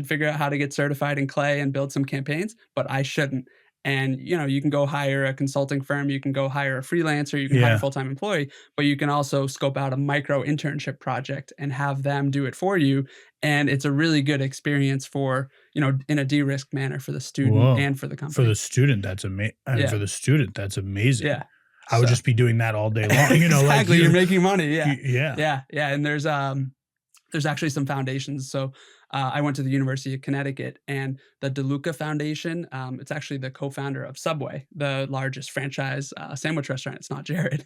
figure out how to get certified in clay and build some campaigns, but I shouldn't. And, you can go hire a consulting firm, you can go hire a freelancer, you can hire a full-time employee, but you can also scope out a micro internship project and have them do it for you. And it's a really good experience for, in a de-risked manner for the student and for the company. For the student, that's amazing. For the student, that's amazing. Yeah. I would just be doing that all day long. Exactly. You're making money. Yeah. And there's actually some foundations. So I went to the University of Connecticut, and the DeLuca Foundation, it's actually the co-founder of Subway, the largest franchise sandwich restaurant. It's not Jared.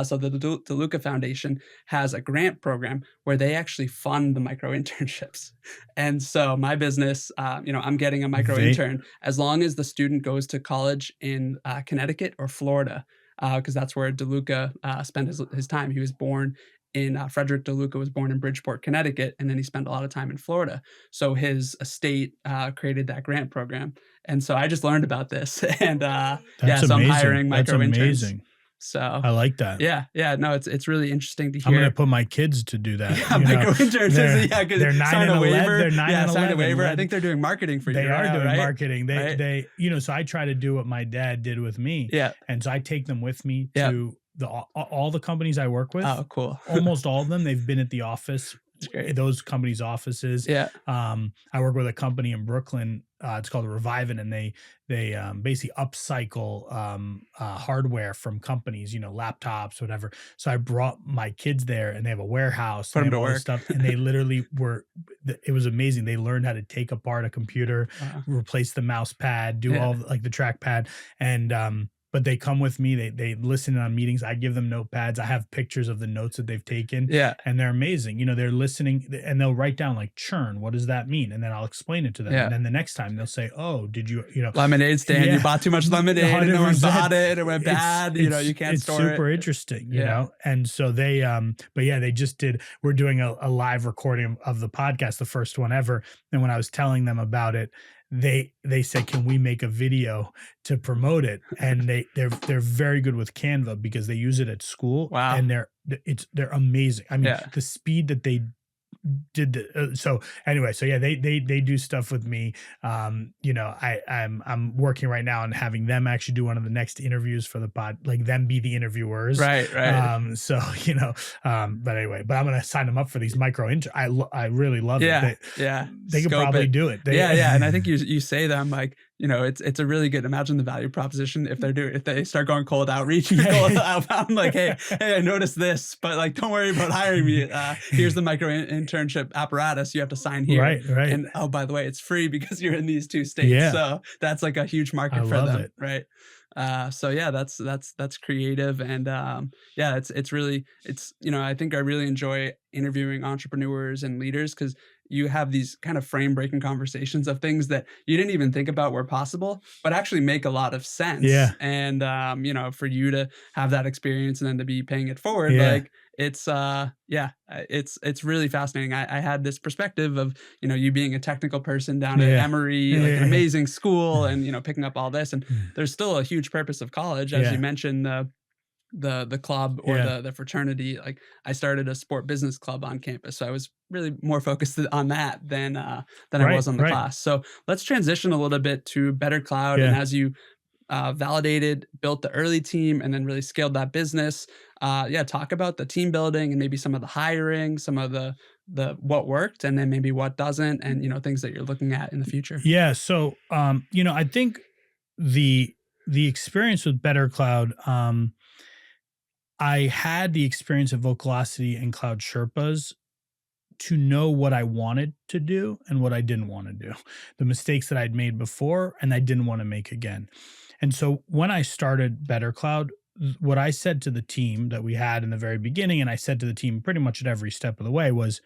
So the DeLuca Foundation has a grant program where they actually fund the micro internships. And so my business, I'm getting a micro intern as long as the student goes to college in Connecticut or Florida, because that's where DeLuca spent his time. He was born in Frederick DeLuca was born in Bridgeport, Connecticut, and then he spent a lot of time in Florida. So his estate created that grant program, and so I just learned about this, and That's so I'm amazing. hiring micro That's interns. amazing. So I like that. Yeah, no, it's really interesting to hear. I'm going to put my kids to do that. Yeah, micro interns. They're 9 and 11. They're 9 and 11. Sign a waiver. I think they're doing marketing for you. They are doing right? marketing. They so I try to do what my dad did with me. Yeah. And so I take them with me to all the companies I work with. Oh, cool. Almost all of them. They've been at the office. Those companies' offices. Yeah. I work with a company in Brooklyn. It's called Revivin', and they basically upcycle hardware from companies, laptops, whatever. So I brought my kids there, and they have a warehouse, put them to all work. this stuff, and they literally it was amazing. They learned how to take apart a computer, replace the mouse pad, do all like the trackpad, and but they come with me. They listen on meetings. I give them notepads. I have pictures of the notes that they've taken. Yeah. And they're amazing. They're listening, and they'll write down like churn. What does that mean? And then I'll explain it to them. Yeah. And then the next time they'll say, oh, did you lemonade stand, you bought too much lemonade and no one 100%. bought it. It went bad. You can't store it. It's super interesting, you know? And so they, but yeah, they just we're doing a live recording of the podcast, the first one ever. And when I was telling them about it, they said, can we make a video to promote it? And they're very good with Canva because they use it at school. Wow. And they're amazing. I mean, the speed that they did so anyway, so yeah, they do stuff with me. I'm working right now on having them actually do one of the next interviews for the pod, like them be the interviewers. Right. So but anyway, but I'm gonna sign them up for these micro I really love it. They could probably do it. And I think you say them like, it's a really good, imagine the value proposition if they start going cold outreach and cold outbound, like, hey, I noticed this, but like, don't worry about hiring me. Here's the micro internship apparatus. You have to sign here. Right. And oh, by the way, it's free because you're in these 2 states. Yeah. So that's like a huge market for them. It. Right. So yeah, that's creative. And it's really, I think I really enjoy interviewing entrepreneurs and leaders because you have these kind of frame breaking conversations of things that you didn't even think about were possible, but actually make a lot of sense. Yeah. And, for you to have that experience and then to be paying it forward, like it's really fascinating. I had this perspective of, you being a technical person down at Emory, like an amazing school and, picking up all this, and there's still a huge purpose of college. As you mentioned, the club or the fraternity, like I started a sport business club on campus. So I was really more focused on that than I was on the class. So let's transition a little bit to BetterCloud. And as you validated, built the early team, and then really scaled that business, talk about the team building and maybe some of the hiring, some of the what worked and then maybe what doesn't, and things that you're looking at in the future. Yeah. So I think the experience with BetterCloud, I had the experience of Vocalocity and Cloud Sherpas to know what I wanted to do and what I didn't want to do, the mistakes that I'd made before and I didn't want to make again. And so when I started BetterCloud, what I said to the team that we had in the very beginning, and I said to the team pretty much at every step of the way, was,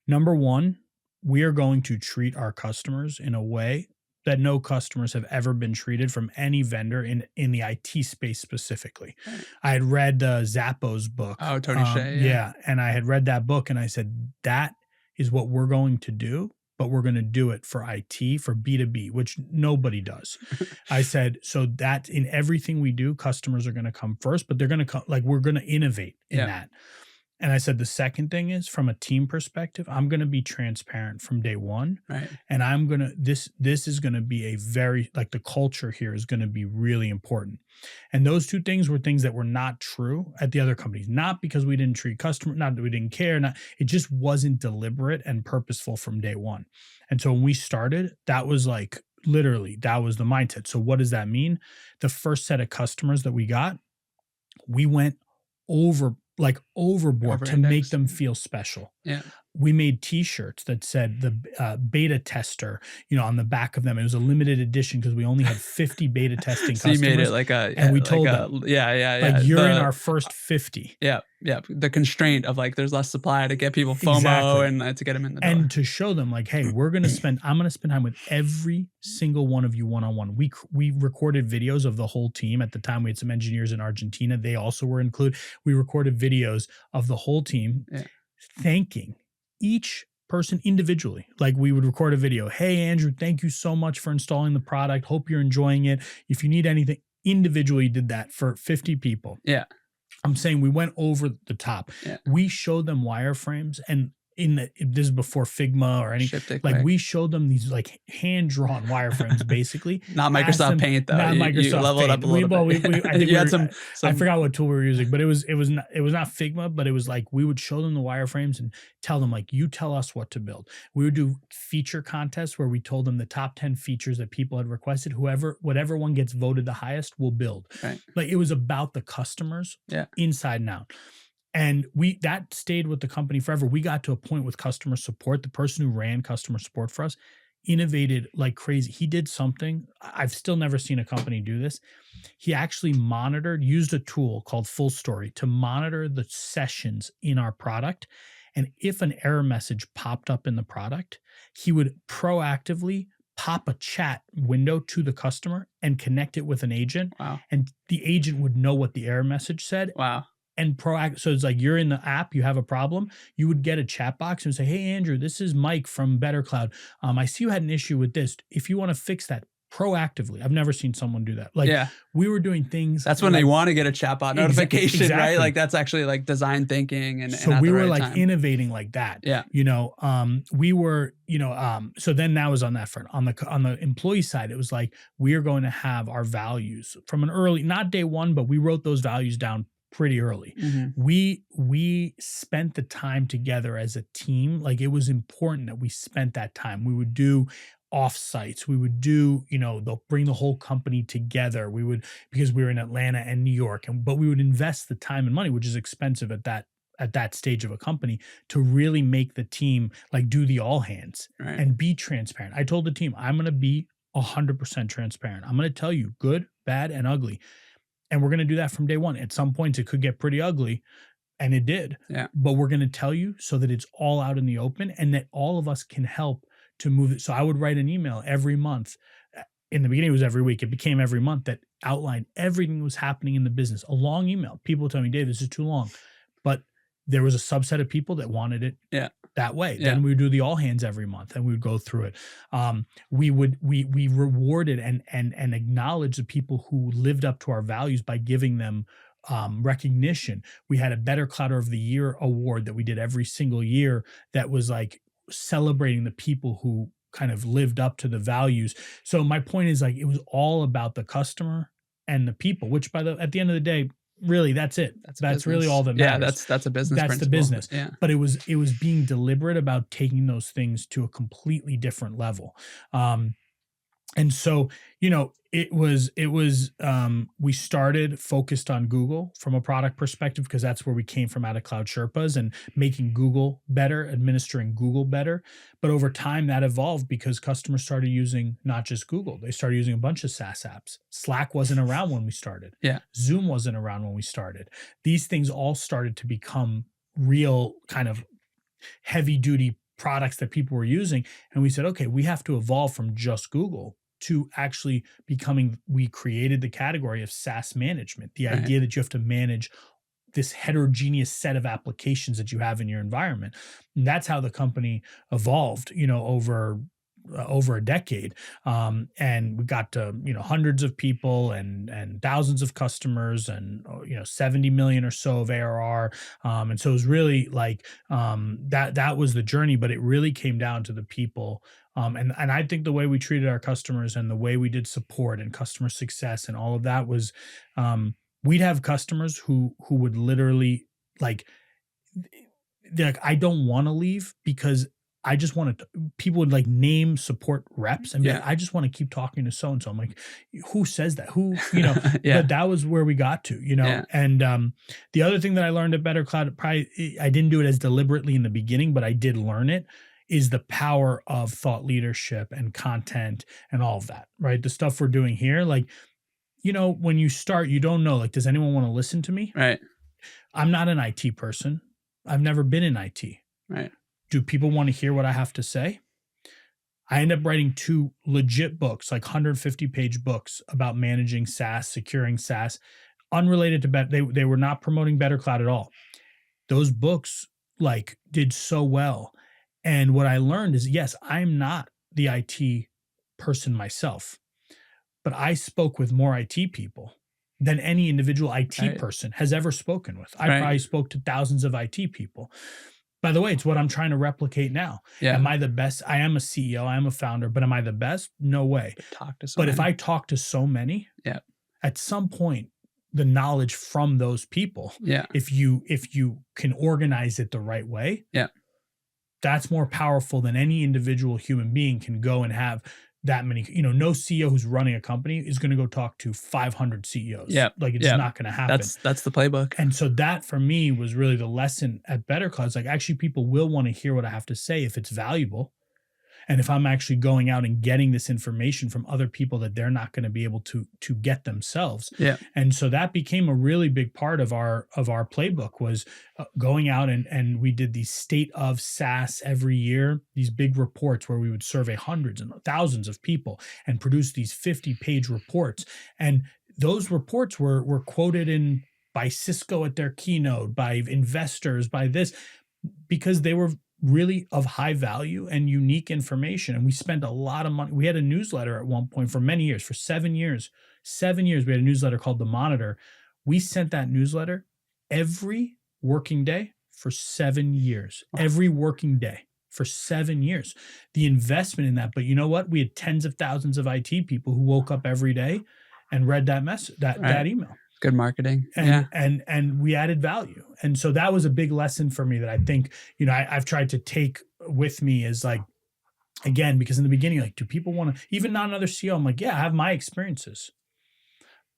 number one, we are going to treat our customers in a way that no customers have ever been treated from any vendor in the IT space specifically. I had read Zappos book. Oh, Tony Hsieh. Yeah. And I had read that book and I said, that is what we're going to do, but we're going to do it for IT, for B2B, which nobody does. I said, so that in everything we do, customers are going to come first, but they're going to come, like, we're going to innovate in that. And I said, the second thing is, from a team perspective, I'm going to be transparent from day one. Right. And I'm going to, this is going to be a very, like, the culture here is going to be really important. And those two things were things that were not true at the other companies, not because we didn't treat customers, not that we didn't care, it just wasn't deliberate and purposeful from day one. And so when we started, that was like, literally, that was the mindset. So what does that mean? The first set of customers that we got, we went overboard to make them feel special. Yeah. we made t-shirts that said the beta tester, on the back of them. It was a limited edition because we only had 50 beta testing So you made it customers. like And we told them, like, you're in our first 50. yeah, the constraint of like there's less supply to get people FOMO Exactly. and to get them in the door. And to show them like, hey, I'm going to spend time with every single one of you one-on-one. We recorded videos of the whole team. At the time, we had some engineers in Argentina. They also were included. We recorded videos of the whole team thanking each person individually. Like, we would record a video. Hey, Andrew, thank you so much for installing the product. Hope you're enjoying it. If you need anything, individually did that for 50 people. Yeah. I'm saying we went over the top. Yeah. We showed them wireframes, and this is before Figma or anything. Like, we showed them these like hand-drawn wireframes, basically. Not Microsoft Paint though. Not Microsoft you leveled Paint. Up a little bit. I think you had some. I forgot what tool we were using, but it was not Figma, but it was like, we would show them the wireframes and tell them, like, you tell us what to build. We would do feature contests where we told them the top 10 features that people had requested. Whatever one gets voted the highest will build. Right. Like, it was about the customers inside and out. And that stayed with the company forever. We got to a point with customer support. The person who ran customer support for us innovated like crazy. He did something. I've still never seen a company do this. He actually used a tool called Full Story to monitor the sessions in our product. And if an error message popped up in the product, he would proactively pop a chat window to the customer and connect it with an agent. Wow. And the agent would know what the error message said. Wow. And proactive. So it's like, you're in the app, you have a problem, you would get a chat box and say, hey, Andrew, this is Mike from BetterCloud. I see you had an issue with this. If you want to fix that proactively, I've never seen someone do that. Like, we were doing things. That's when they want to get a chatbot notification, exactly. Right? Like, that's actually like design thinking. And so and we were right like time. innovating like that. Yeah. We were, so then that was on that front. On the employee side, it was like, we are going to have our values from an early, not day one, but we wrote those values down pretty early. Mm-hmm. We spent the time together as a team. Like, it was important that we spent that time. We would do offsites. We would do, they'll bring the whole company together. We would, because we were in Atlanta and New York, but we would invest the time and money, which is expensive at that stage of a company, to really make the team like do the all hands and be transparent. I told the team, I'm going to be 100% transparent. I'm going to tell you good, bad, and ugly. And we're going to do that from day one. At some points, it could get pretty ugly, and it did. Yeah. But we're going to tell you so that it's all out in the open and that all of us can help to move it. So I would write an email every month. In the beginning, it was every week. It became every month, that outlined everything that was happening in the business. A long email. People would tell me, Dave, this is too long. But there was a subset of people that wanted it that way. Then we would do the all hands every month, and we would go through it. We rewarded and acknowledged the people who lived up to our values by giving them recognition. We had a BetterCloud of the Year award that we did every single year that was like celebrating the people who kind of lived up to the values. So my point is, like, it was all about the customer and the people, which at the end of the day, really, that's it. That's really all that matters. Yeah, that's a business. That's principle. the business. Yeah. But it was being deliberate about taking those things to a completely different level. And so, we started focused on Google from a product perspective, because that's where we came from, out of Cloud Sherpas, and making Google better, administering Google better. But over time that evolved because customers started using not just Google, they started using a bunch of SaaS apps. Slack wasn't around when we started. Yeah. Zoom wasn't around when we started. These things all started to become real kind of heavy duty products that people were using. And we said, okay, we have to evolve from just Google to actually we created the category of SaaS management, the idea that you have to manage this heterogeneous set of applications that you have in your environment. And that's how the company evolved, over a decade. And we got to, hundreds of people and thousands of customers and, 70 million or so of ARR. And so it was really like, that was the journey, but it really came down to the people. And I think the way we treated our customers and the way we did support and customer success and all of that was, we'd have customers who would literally they're like, I don't want to leave because I just want to, people would like name support reps and be like, Yeah. I just want to keep talking to so-and-so. I'm like, who says that? Who, Yeah. but that was where we got to, Yeah. and the other thing that I learned at BetterCloud, probably I didn't do it as deliberately in the beginning, but I did learn it, is the power of thought leadership and content and all of that, right? The stuff we're doing here, like, when you start, you don't know, like, does anyone want to listen to me? Right. I'm not an IT person. I've never been in IT. Right. Do people want to hear what I have to say? I end up writing 2 legit books, like 150-page books about managing SaaS, securing SaaS, unrelated to they were not promoting BetterCloud at all. Those books like did so well. And what I learned is, yes, I'm not the IT person myself, but I spoke with more IT people than any individual IT Right. person has ever spoken with. I Right. probably spoke to thousands of IT people. By the way, it's what I'm trying to replicate now. Yeah. Am I the best? I am a CEO, I am a founder, but am I the best? No way. Talk to But someone. if I talk to so many, Yeah. at some point, the knowledge from those people, Yeah. if you can organize it the right way, Yeah. that's more powerful than any individual human being can go and have that many. No CEO who's running a company is going to go talk to 500 CEOs. Yeah. Like it's Yeah. not going to happen. That's the playbook. And so that for me was really the lesson at BetterCloud. It's like, actually people will want to hear what I have to say if it's valuable. And if I'm actually going out and getting this information from other people that they're not going to be able to get themselves. Yeah. And so that became a really big part of our playbook, was going out and we did these state of SaaS every year, these big reports where we would survey hundreds and thousands of people and produce these 50-page reports. And those reports were quoted by Cisco at their keynote, by investors, by this, because they were really of high value and unique information. And we spent a lot of money. We had a newsletter at one point for many years, for 7 years. 7 years, we had a newsletter called The Monitor. We sent that newsletter every working day for 7 years. Wow. Every working day for 7 years. The investment in that. But you know what? We had tens of thousands of IT people who woke up every day and read that message, that email. Good marketing. And we added value. And so that was a big lesson for me that I think, I've tried to take with me, is like, again, because in the beginning, like, do people want to, even not another CEO? I'm like, yeah, I have my experiences.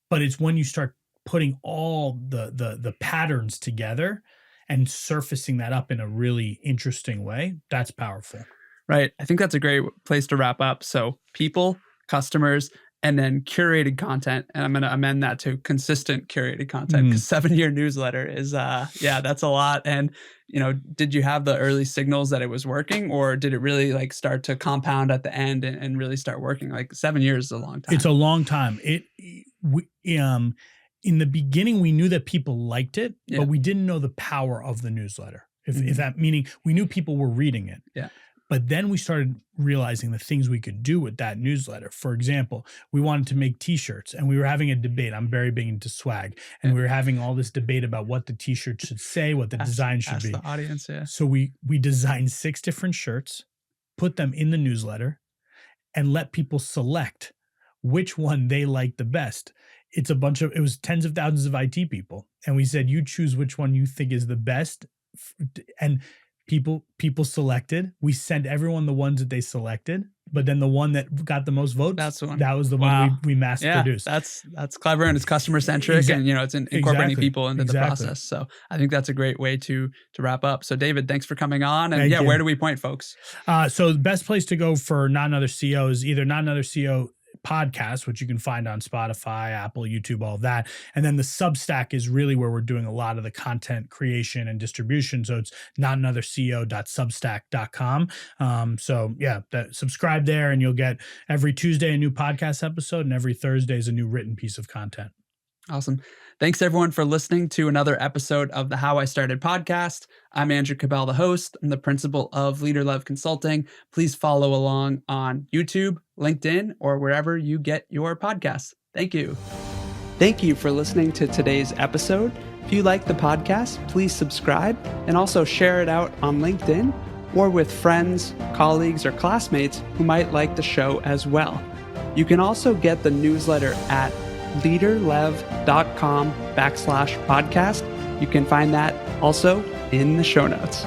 But it's when you start putting all the patterns together and surfacing that up in a really interesting way, that's powerful. Right. I think that's a great place to wrap up. So people, customers, and then curated content. And I'm going to amend that to consistent curated content, because 7-year newsletter is, that's a lot. And, did you have the early signals that it was working, or did it really like start to compound at the end and really start working? Like 7 years is a long time. It's a long time. In the beginning, we knew that people liked it, but we didn't know the power of the newsletter. If that, meaning we knew people were reading it. Yeah. But then we started realizing the things we could do with that newsletter. For example, we wanted to make t-shirts, and we were having a debate. I'm very big into swag, and we were having all this debate about what the t-shirt should say, what the design should be. The audience, yeah. So we designed 6 different shirts, put them in the newsletter, and let people select which one they liked the best. It was tens of thousands of IT people. And we said, you choose which one you think is the best. And people selected. We sent everyone the ones that they selected, but then the one that got the most votes, that was the one we mass produced. That's clever, and it's customer centric, and it's incorporating people into the process. So I think that's a great way to wrap up. So David, thanks for coming on. And where do we point folks? So the best place to go for Not Another CEO is either Not Another CEO podcast, which you can find on Spotify, Apple, YouTube, all of that. And then the Substack is really where we're doing a lot of the content creation and distribution. So it's notanotherceo.substack.com. Subscribe there, and you'll get every Tuesday a new podcast episode, and every Thursday is a new written piece of content. Awesome. Thanks everyone for listening to another episode of the How I Started podcast. I'm Andrew Kappel, the host and the principal of Leader Love Consulting. Please follow along on YouTube, LinkedIn, or wherever you get your podcasts. Thank you. Thank you for listening to today's episode. If you like the podcast, please subscribe and also share it out on LinkedIn or with friends, colleagues, or classmates who might like the show as well. You can also get the newsletter at leaderlev.com/podcast. You can find that also in the show notes.